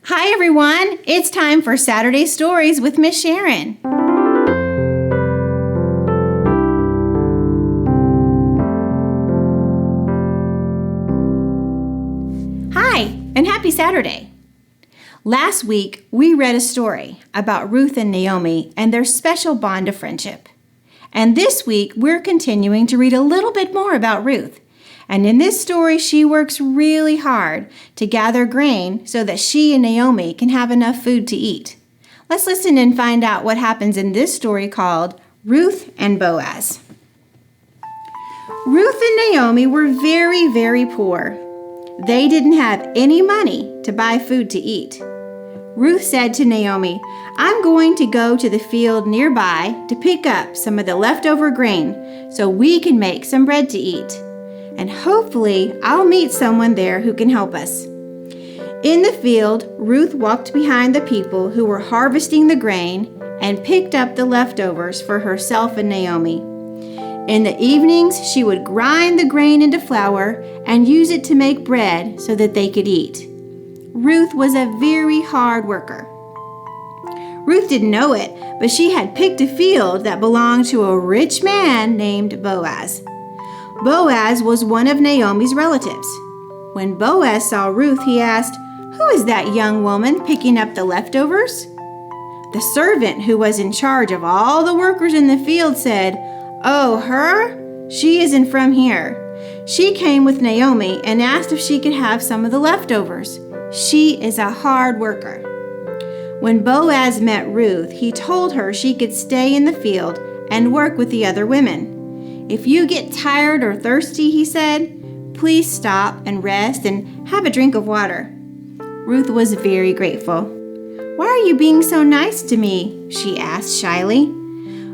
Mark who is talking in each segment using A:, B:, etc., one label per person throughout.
A: Hi everyone, it's time for Saturday Stories with Miss Sharon. Hi, and happy Saturday. Last week, we read a story about Ruth and Naomi and their special bond of friendship. And this week, we're continuing to read a little bit more about Ruth. And in this story, she works really hard to gather grain so that she and Naomi can have enough food to eat. Let's listen and find out what happens in this story called Ruth and Boaz. Ruth and Naomi were very, very poor. They didn't have any money to buy food to eat. Ruth said to Naomi, "I'm going to go to the field nearby to pick up some of the leftover grain so we can make some bread to eat. And hopefully I'll meet someone there who can help us." In the field, Ruth walked behind the people who were harvesting the grain and picked up the leftovers for herself and Naomi. In the evenings, she would grind the grain into flour and use it to make bread so that they could eat. Ruth was a very hard worker. Ruth didn't know it, but she had picked a field that belonged to a rich man named Boaz. Boaz was one of Naomi's relatives. When Boaz saw Ruth, he asked, "Who is that young woman picking up the leftovers?" The servant who was in charge of all the workers in the field said, "Oh, her? She isn't from here. She came with Naomi and asked if she could have some of the leftovers. She is a hard worker." When Boaz met Ruth, he told her she could stay in the field and work with the other women. "If you get tired or thirsty," he said, "please stop and rest and have a drink of water." Ruth was very grateful. "Why are you being so nice to me?" she asked shyly.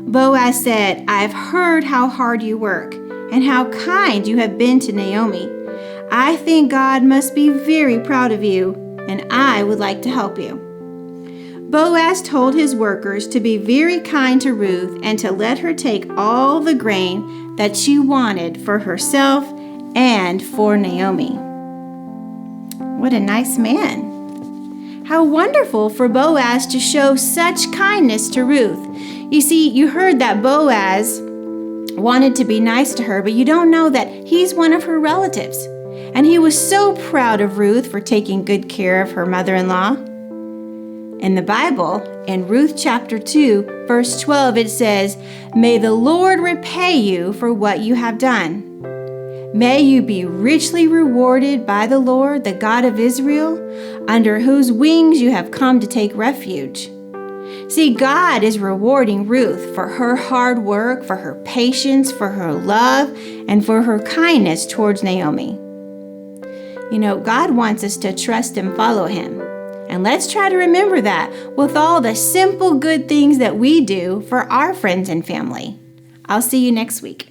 A: Boaz said, "I've heard how hard you work and how kind you have been to Naomi. I think God must be very proud of you, and I would like to help you." Boaz told his workers to be very kind to Ruth and to let her take all the grain that she wanted for herself and for Naomi. What a nice man. How wonderful for Boaz to show such kindness to Ruth. You see, you heard that Boaz wanted to be nice to her, but you don't know that he's one of her relatives. And he was so proud of Ruth for taking good care of her mother-in-law. In the Bible, in Ruth chapter 2, verse 12, it says, "May the Lord repay you for what you have done. May you be richly rewarded by the Lord, the God of Israel, under whose wings you have come to take refuge." See, God is rewarding Ruth for her hard work, for her patience, for her love, and for her kindness towards Naomi. You know, God wants us to trust and follow Him. And let's try to remember that with all the simple good things that we do for our friends and family. I'll see you next week.